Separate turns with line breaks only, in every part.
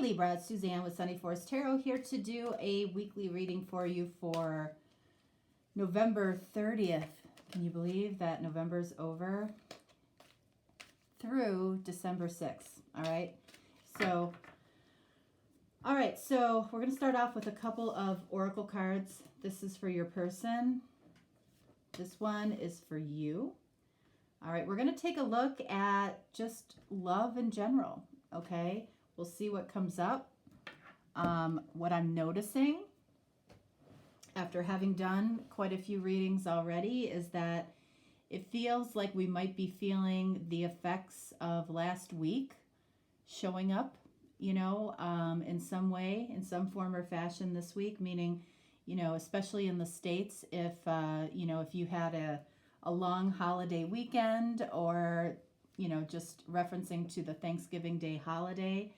Hey Libra, it's Suzanne with Sunny Forest Tarot here to do a weekly reading for you for November 30th. Can you believe that November's over? Through December 6th. All right, so we're going to start off with a couple of oracle cards. This is for your person. This one is for you. All right, we're going to take a look at just love in general, okay? We'll see what comes up. What I'm noticing after having done quite a few readings already is that it feels like we might be feeling the effects of last week showing up, in some way, in some form or fashion this week, meaning, especially in the States, if you had a long holiday weekend or, just referencing to the Thanksgiving Day holiday,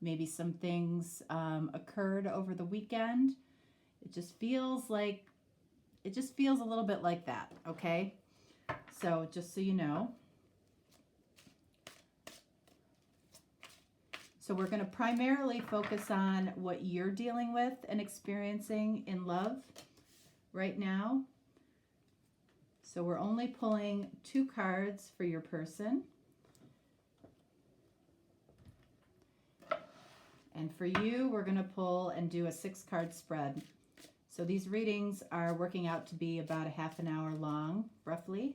maybe some things occurred over the weekend. It just feels a little bit like that, okay? So just so you know. So we're going to primarily focus on what you're dealing with and experiencing in love right now. So we're only pulling 2 cards for your person. And for you, we're going to pull and do a 6-card spread. So these readings are working out to be about a half an hour long, roughly.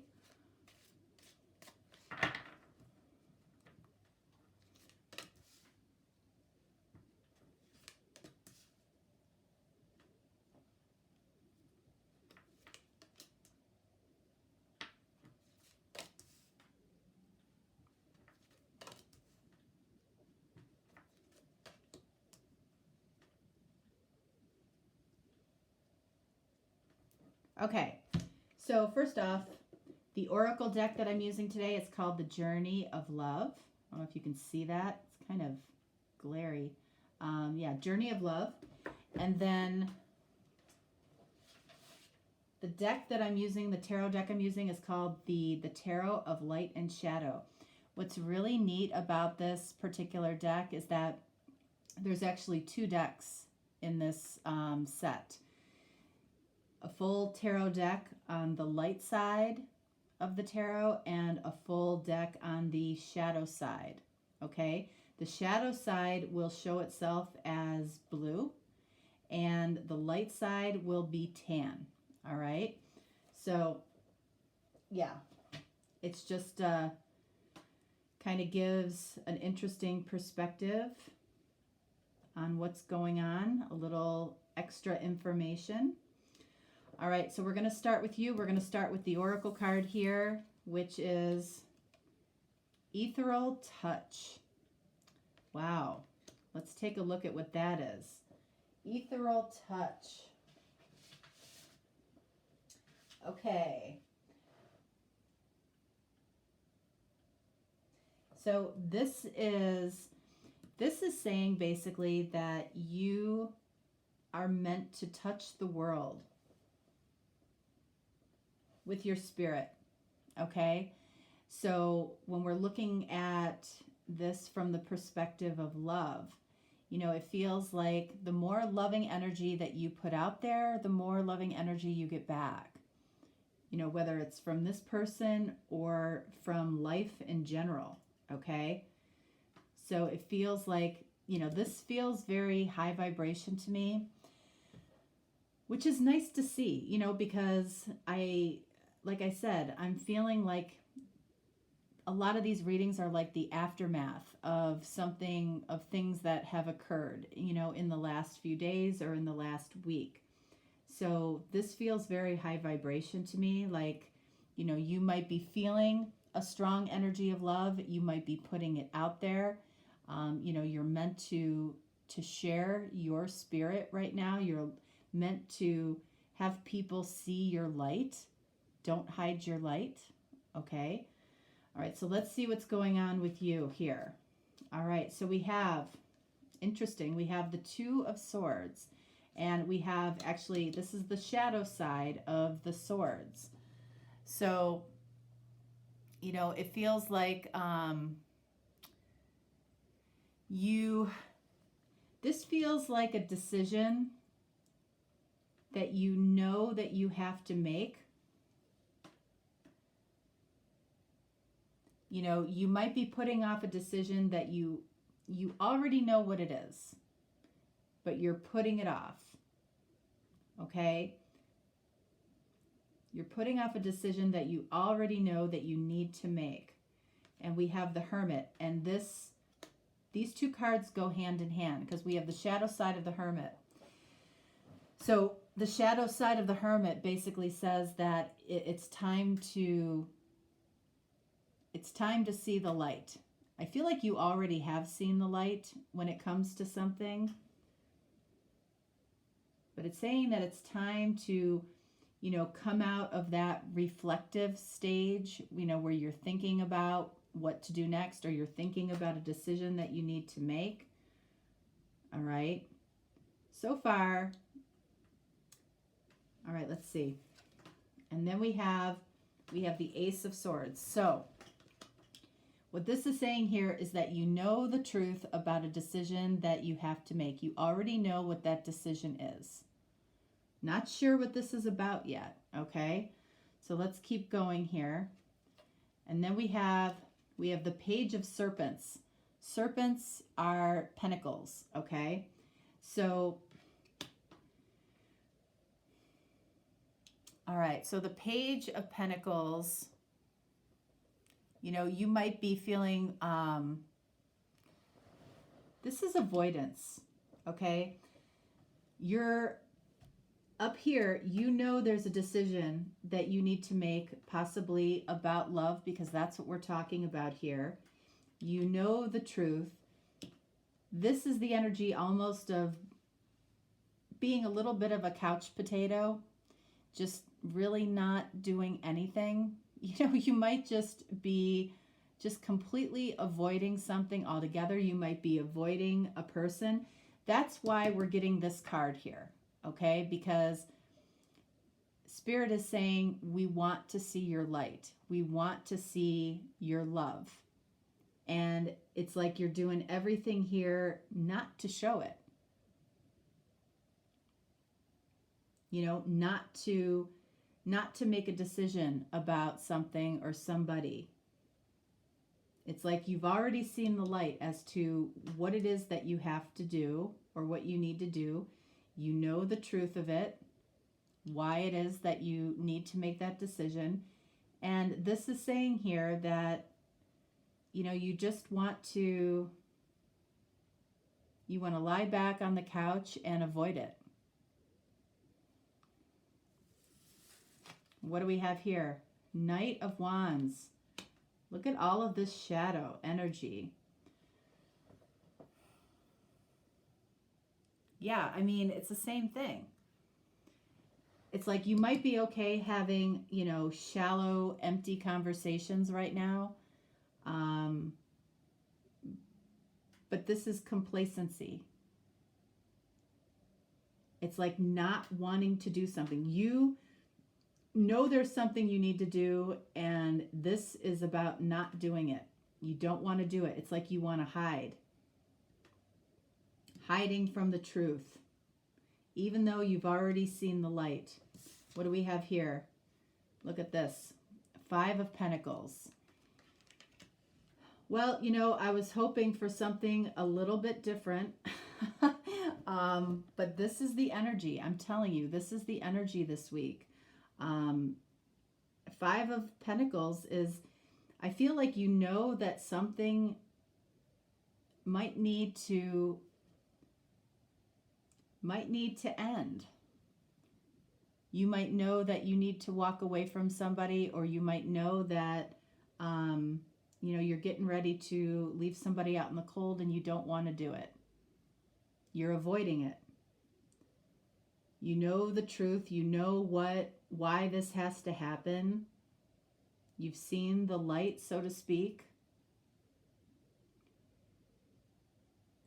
Okay, so first off, the oracle deck that I'm using today, it's called the Journey of Love. I don't know if you can see that. It's kind of glary. Journey of Love. And then the deck that I'm using, the tarot deck I'm using, is called the Tarot of Light and Shadow. What's really neat about this particular deck is that there's actually 2 decks in this set. A full tarot deck on the light side of the tarot and a full deck on the shadow side, okay? The shadow side will show itself as blue and the light side will be tan, all right? So, yeah, it's just kind of gives an interesting perspective on what's going on, a little extra information. All right, so we're going to start with you. We're going to start with the oracle card here, which is Ethereal Touch. Wow. Let's take a look at what that is. Ethereal Touch. Okay. So this is saying basically that you are meant to touch the world with your spirit, okay? So when we're looking at this from the perspective of love, it feels like the more loving energy that you put out there, the more loving energy you get back. Whether it's from this person or from life in general, okay? So it feels like, this feels very high vibration to me, which is nice to see, because like I said, I'm feeling like a lot of these readings are like the aftermath of things that have occurred, in the last few days or in the last week. So this feels very high vibration to me. Like, you might be feeling a strong energy of love. You might be putting it out there. You're meant to share your spirit right now. You're meant to have people see your light. Don't hide your light, okay? All right, so let's see what's going on with you here. All right, so we have, interesting, we have the 2 of Swords, and we have, actually, this is the shadow side of the Swords. So, it feels like you This feels like a decision that you know that you have to make. You know, you might be putting off a decision that you already know what it is, but you're putting it off. Okay? You're putting off a decision that you already know that you need to make. And we have the Hermit, and these two cards go hand in hand because we have the shadow side of the Hermit. So the shadow side of the Hermit basically says that it's time to see the light. I feel like you already have seen the light when it comes to something. But it's saying that it's time to, you know, come out of that reflective stage, you know, where you're thinking about what to do next, or you're thinking about a decision that you need to make. All right. So far. All right, let's see. And then we have the Ace of Swords. So what this is saying here is that you know the truth about a decision that you have to make. You already know what that decision is. Not sure what this is about yet, okay? So let's keep going here. And then we have the Page of Serpents. Serpents are pentacles, okay? So, all right, so the Page of Pentacles, you know, you might be feeling, this is avoidance, okay? You're up here, you know there's a decision that you need to make, possibly about love, because that's what we're talking about here. You know the truth. This is the energy almost of being a little bit of a couch potato, just really not doing anything. You know, you might just be completely avoiding something altogether. You might be avoiding a person. That's why we're getting this card here. Okay, because Spirit is saying we want to see your light. We want to see your love. And it's like you're doing everything here not to show it. You know, not to make a decision about something or somebody. It's like you've already seen the light as to what it is that you have to do or what you need to do. You know the truth of it, why it is that you need to make that decision. And this is saying here that, you know, you just want to lie back on the couch and avoid it. What do we have here? Knight of Wands. Look at all of this shadow energy. Yeah, I mean, it's the same thing. It's like you might be okay having, you know, shallow, empty conversations right now. But this is complacency. It's like not wanting to do something. You know there's something you need to do, and this is about not doing it. You don't want to do it. It's like you want to hide. Hiding from the truth, even though you've already seen the light. What do we have here? Look at this. 5 of Pentacles. Well, you know, I was hoping for something a little bit different. But this is the energy. I'm telling you, this is the energy this week. 5 of Pentacles is, I feel like you know that something might need to end. You might know that you need to walk away from somebody, or you might know that, you know, you're getting ready to leave somebody out in the cold and you don't want to do it. You're avoiding it. You know the truth. You know why this has to happen. You've seen the light, so to speak.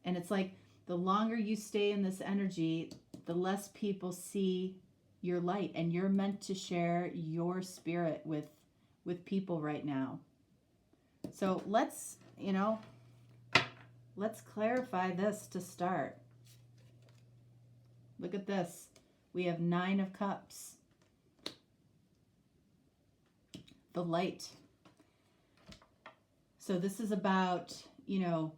And it's like, the longer you stay in this energy, the less people see your light, and you're meant to share your spirit with people right now. So let's clarify this to start. Look at this. We have 9 of Cups. The light. So this is about, you know,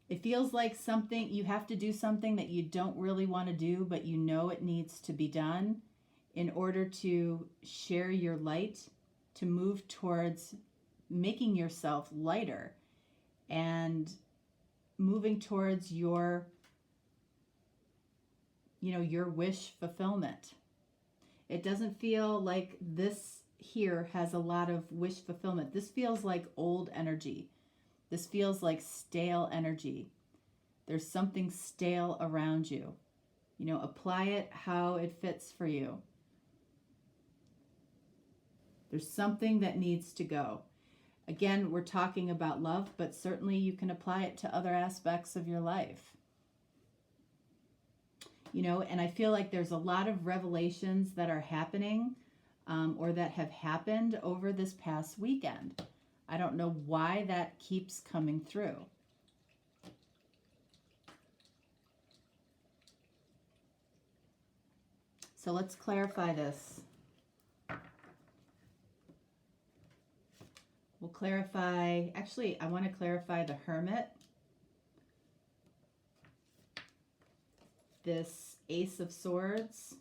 it feels like something, you have to do something that you don't really want to do, but you know it needs to be done in order to share your light, to move towards making yourself lighter and moving towards your, you know, your wish fulfillment. It doesn't feel like this here has a lot of wish fulfillment. This feels like old energy. This feels like stale energy. There's something stale around you. You know, apply it how it fits for you. There's something that needs to go. Again, we're talking about love, but certainly you can apply it to other aspects of your life. You know, and I feel like there's a lot of revelations that are happening or that have happened over this past weekend. I don't know why that keeps coming through. So let's clarify this. We'll clarify, actually, I want to clarify the Hermit, this Ace of Swords,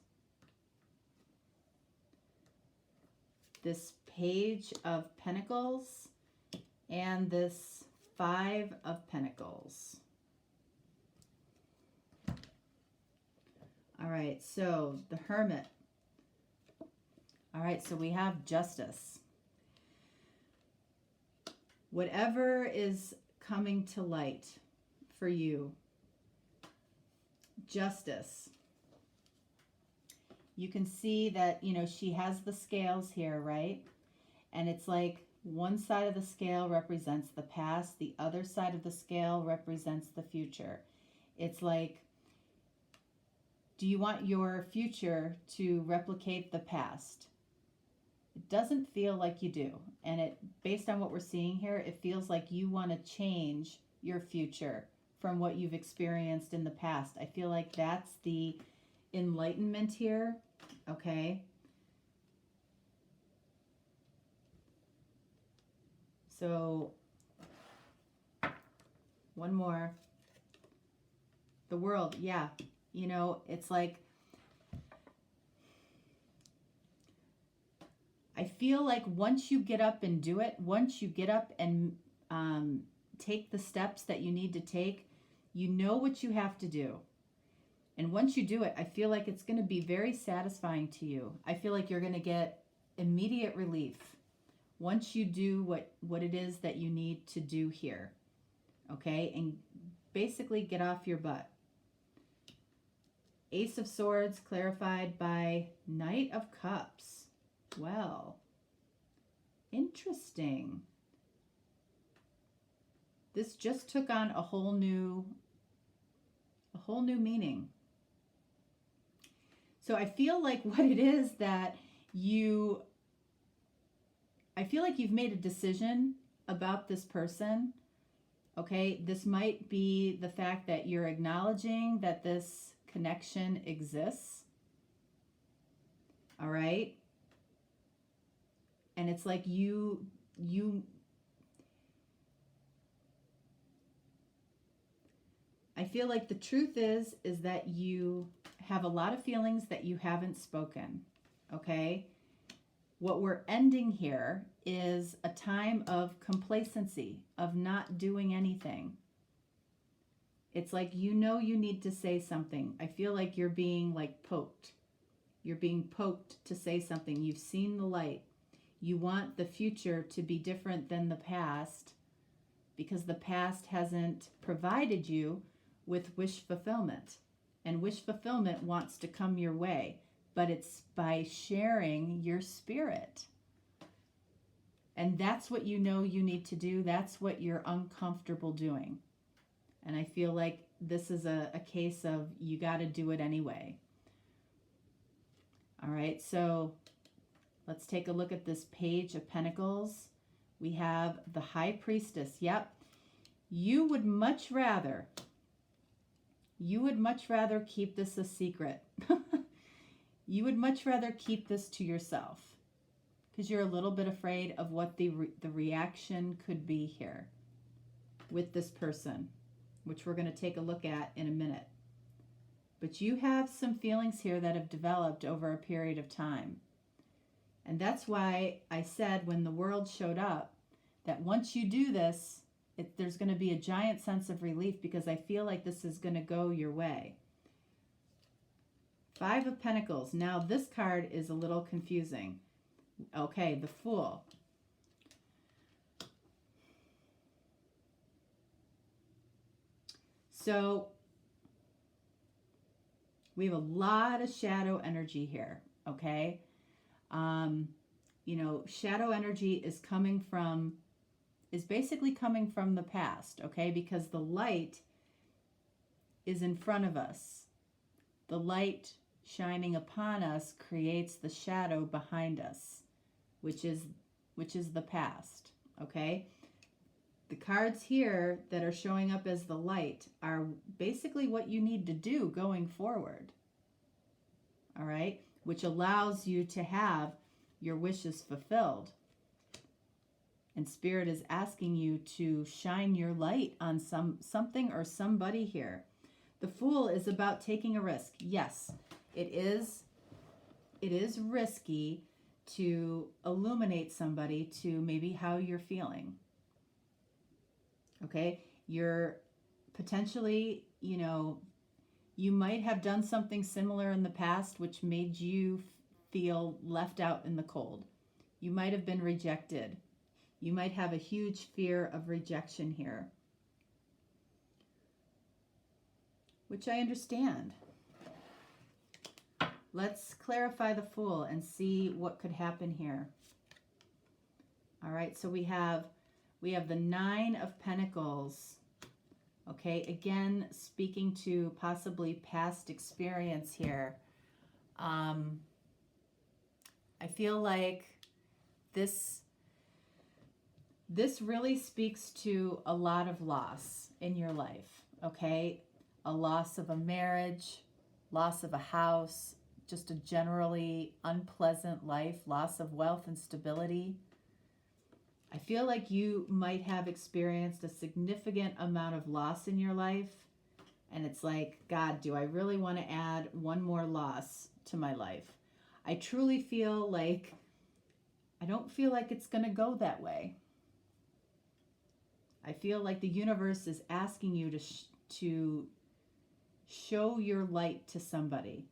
this Page of Pentacles, and this 5 of Pentacles. All right, so the Hermit. All right, so we have Justice. Whatever is coming to light for you, Justice. You can see that, you know, she has the scales here, right? And it's like one side of the scale represents the past, the other side of the scale represents the future. It's like, do you want your future to replicate the past? It doesn't feel like you do. And it, based on what we're seeing here, it feels like you want to change your future from what you've experienced in the past. I feel like that's the enlightenment here, okay? So, one more. The World, yeah. You know, it's like, I feel like once you get up and do it, once you get up and take the steps that you need to take, you know what you have to do. And once you do it, I feel like it's going to be very satisfying to you. I feel like you're going to get immediate relief once you do what it is that you need to do here. Okay? And basically get off your butt. Ace of Swords clarified by Knight of Cups. Well, interesting. This just took on a whole new meaning. So I feel like what it is that I feel like you've made a decision about this person. Okay, this might be the fact that you're acknowledging that this connection exists. All right. And it's like I feel like the truth is that you have a lot of feelings that you haven't spoken, okay? What we're ending here is a time of complacency, of not doing anything. It's like, you know, you need to say something. I feel like you're being like poked. You're being poked to say something. You've seen the light. You want the future to be different than the past because the past hasn't provided you with wish fulfillment. And wish fulfillment wants to come your way, but it's by sharing your spirit. And that's what you know you need to do. That's what you're uncomfortable doing. And I feel like this is a case of you got to do it anyway. All right, so let's take a look at this Page of Pentacles. We have the High Priestess. Yep. You would much rather you would much rather keep this a secret. You would much rather keep this to yourself because you're a little bit afraid of what the reaction could be here with this person, which we're going to take a look at in a minute. But you have some feelings here that have developed over a period of time. And that's why I said when the world showed up that once you do this, there's going to be a giant sense of relief because I feel like this is going to go your way. 5 of Pentacles. Now this card is a little confusing. Okay, the Fool. So we have a lot of shadow energy here, okay? You know, shadow energy is basically coming from the past, okay? Because the light is in front of us. The light shining upon us creates the shadow behind us, which is the past, okay? The cards here that are showing up as the light are basically what you need to do going forward, all right? Which allows you to have your wishes fulfilled. And Spirit is asking you to shine your light on something or somebody here. The Fool is about taking a risk. Yes, it is risky to illuminate somebody to maybe how you're feeling. Okay? You're potentially, you know, you might have done something similar in the past which made you feel left out in the cold. You might have been rejected. You might have a huge fear of rejection here, which I understand. Let's clarify the Fool and see what could happen here. All right, so we have the 9 of Pentacles. Okay, again, speaking to possibly past experience here. I feel like this really speaks to a lot of loss in your life, okay? A loss of a marriage, loss of a house, just a generally unpleasant life, loss of wealth and stability. I feel like you might have experienced a significant amount of loss in your life, and it's like, God, do I really want to add one more loss to my life? I truly feel like, I don't feel like it's going to go that way. I feel like the universe is asking you to show your light to somebody,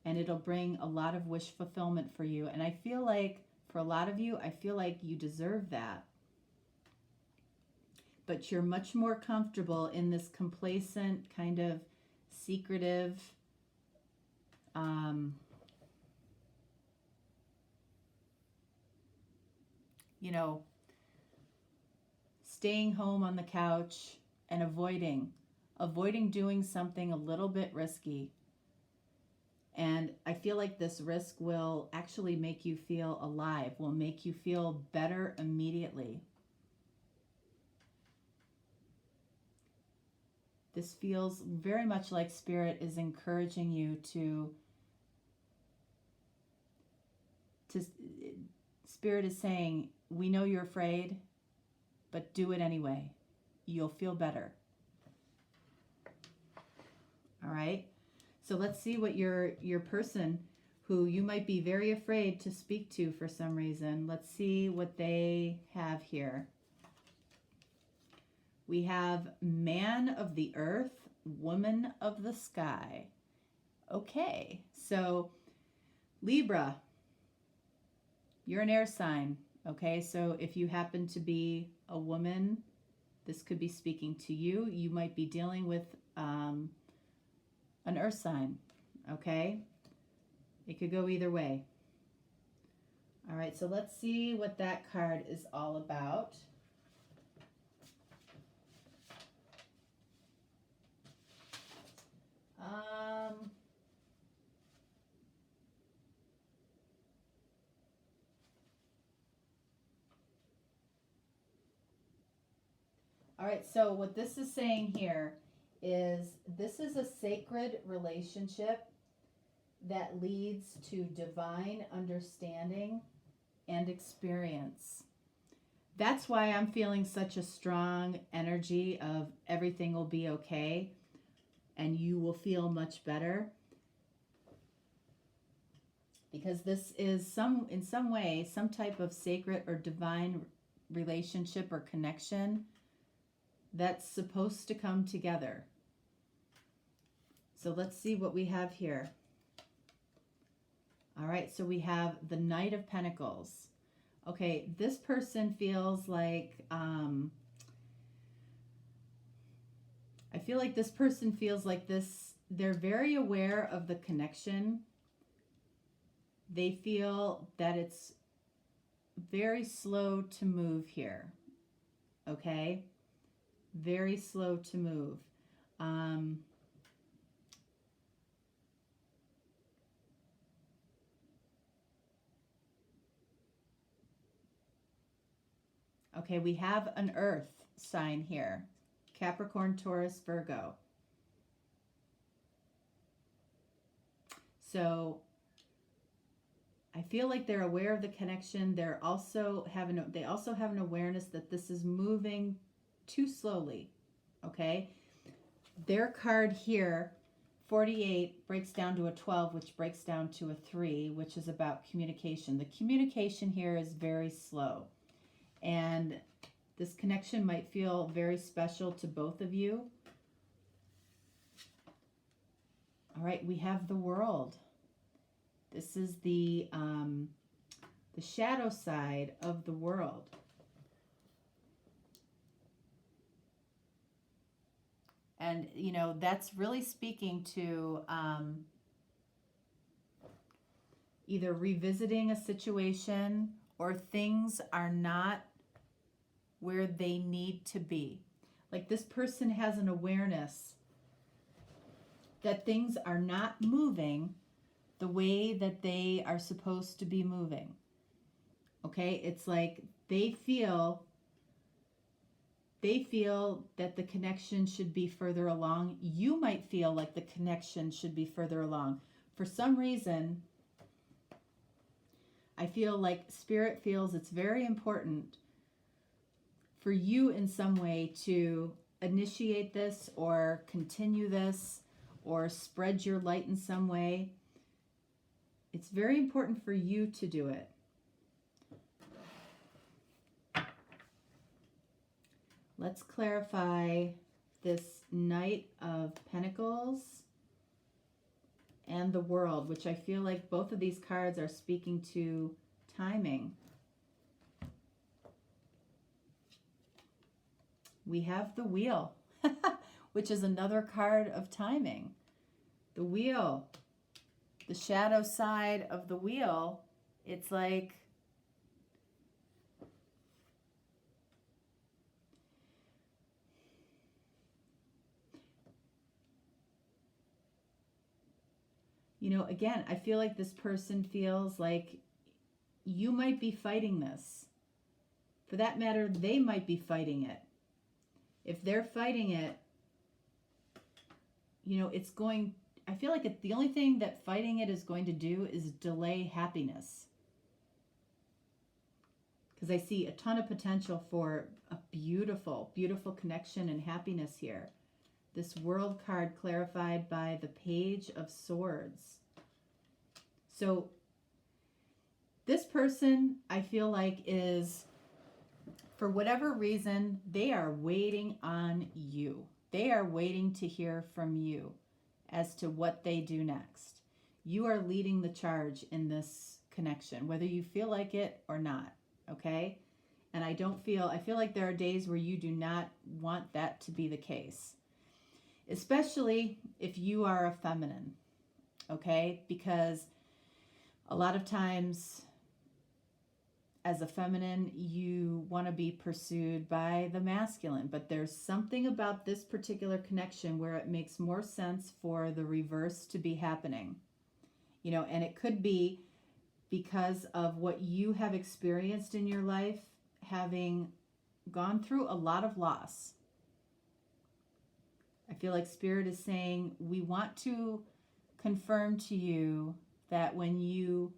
and it'll bring a lot of wish fulfillment for you. And I feel like for a lot of you, I feel like you deserve that. But you're much more comfortable in this complacent, kind of secretive, you know, staying home on the couch and avoiding doing something a little bit risky. And I feel like this risk will actually make you feel alive, will make you feel better immediately. This feels very much like Spirit is encouraging you to Spirit is saying, we know you're afraid, but do it anyway. You'll feel better. All right? So let's see what your person who you might be very afraid to speak to for some reason, let's see what they have here. We have Man of the Earth, Woman of the Sky. Okay, so Libra, you're an air sign. Okay, so if you happen to be a woman, this could be speaking to you. You might be dealing with an earth sign, okay? It could go either way. All right, so let's see what that card is all about. All right, so what this is saying here is this is a sacred relationship that leads to divine understanding and experience. That's why I'm feeling such a strong energy of everything will be okay and you will feel much better. Because this is in some way, some type of sacred or divine relationship or connection that's supposed to come together. So let's see what we have here. All right, so we have the Knight of Pentacles. Okay, this person feels like, I feel like this person feels like this, they're very aware of the connection. They feel that it's very slow to move here, okay? Very slow to move. Okay, we have an earth sign here. Capricorn, Taurus, Virgo. So I feel like they're aware of the connection. They also have an awareness that this is moving too slowly. Okay? Their card here, 48, breaks down to a 12, which breaks down to a 3, which is about communication. The communication here is very slow. And this connection might feel very special to both of you. All right, we have the World. This is the shadow side of the world. And, you know, that's really speaking to either revisiting a situation or things are not where they need to be. Like this person has an awareness that things are not moving the way that they are supposed to be moving. Okay, it's like they feel that the connection should be further along. You might feel like the connection should be further along. For some reason, I feel like Spirit feels it's very important for you in some way to initiate this or continue this or spread your light in some way. It's very important for you to do it. Let's clarify this Knight of Pentacles and the World, which I feel like both of these cards are speaking to timing. We have the Wheel, which is another card of timing. The Wheel, the shadow side of the wheel, it's like you know, again, I feel like this person feels like you might be fighting this. For that matter, they might be fighting it. If they're fighting it, you know, it's going, I feel like the only thing that fighting it is going to do is delay happiness. Because I see a ton of potential for a beautiful, beautiful connection and happiness here. This World card clarified by the Page of Swords. So this person, I feel like, is, for whatever reason, they are waiting on you. They are waiting to hear from you as to what they do next. You are leading the charge in this connection, whether you feel like it or not, okay? And I feel like there are days where you do not want that to be the case, especially if you are a feminine, okay? Because a lot of times as a feminine, you want to be pursued by the masculine, but there's something about this particular connection where it makes more sense for the reverse to be happening. You know, and it could be because of what you have experienced in your life, having gone through a lot of loss. I feel like Spirit is saying we want to confirm to you that we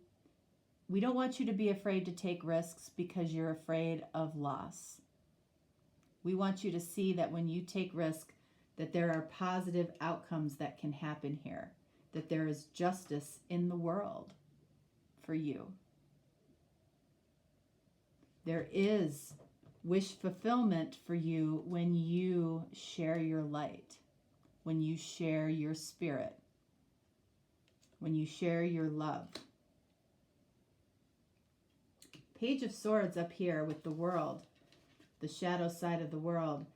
don't want you to be afraid to take risks because you're afraid of loss. We want you to see that when you take risk, that there are positive outcomes that can happen here, that there is justice in the world for you. There is wish fulfillment for you when you share your light, when you share your spirit, when you share your love. Page of Swords up here with the world, the shadow side of the world.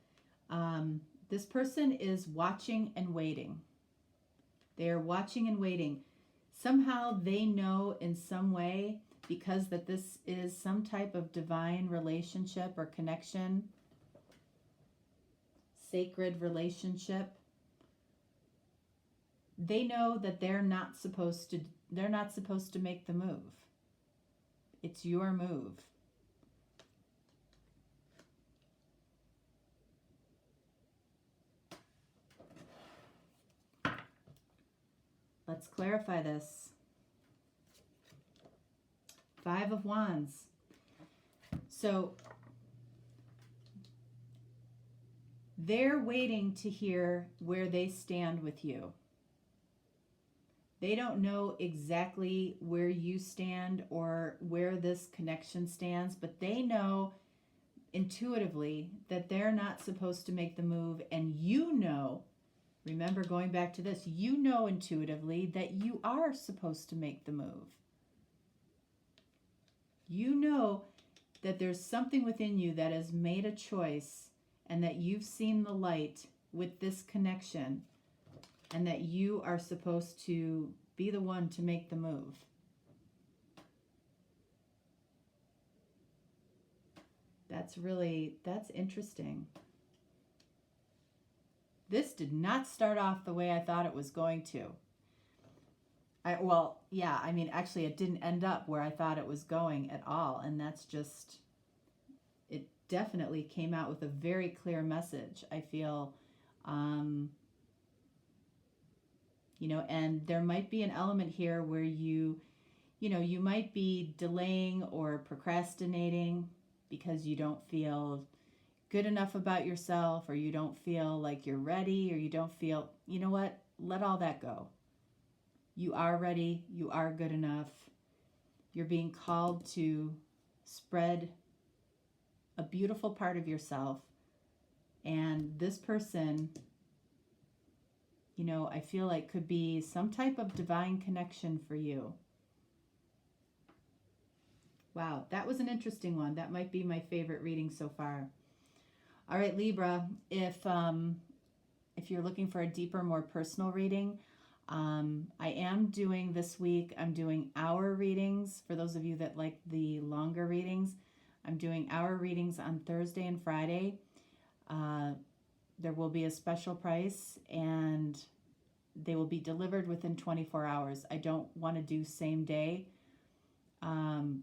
This person is watching and waiting. They are watching and waiting. Somehow they know in some way, because that this is some type of divine relationship or connection, sacred relationship, they know that they're not supposed to make the move. It's your move. Let's clarify this. 5 of Wands. So they're waiting to hear where they stand with you. They don't know exactly where you stand or where this connection stands, but they know intuitively that they're not supposed to make the move, and you know, remember going back to this, you know intuitively that you are supposed to make the move. You know that there's something within you that has made a choice and that you've seen the light with this connection and that you are supposed to be the one to make the move. That's interesting. This did not start off the way I thought it was going to. Actually it didn't end up where I thought it was going at all. And that's just, it definitely came out with a very clear message. I feel, and there might be an element here where you might be delaying or procrastinating because you don't feel good enough about yourself, or you don't feel like you're ready, or you don't feel, you know what, let all that go. You are ready. You are good enough. You're being called to spread a beautiful part of yourself. And this person, I feel like could be some type of divine connection for you. Wow, that was an interesting one. That might be my favorite reading so far. All right, Libra, if you're looking for a deeper, more personal reading, I am doing this week, I'm doing hour readings. For those of you that like the longer readings, I'm doing hour readings on Thursday and Friday. There will be a special price and they will be delivered within 24 hours. I don't want to do same day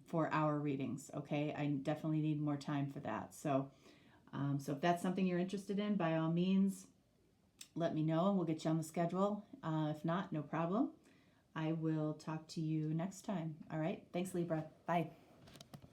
for hour readings, okay? I definitely need more time for that. So if that's something you're interested in, by all means, let me know and we'll get you on the schedule. If not, no problem. I will talk to you next time. All right. Thanks, Libra. Bye.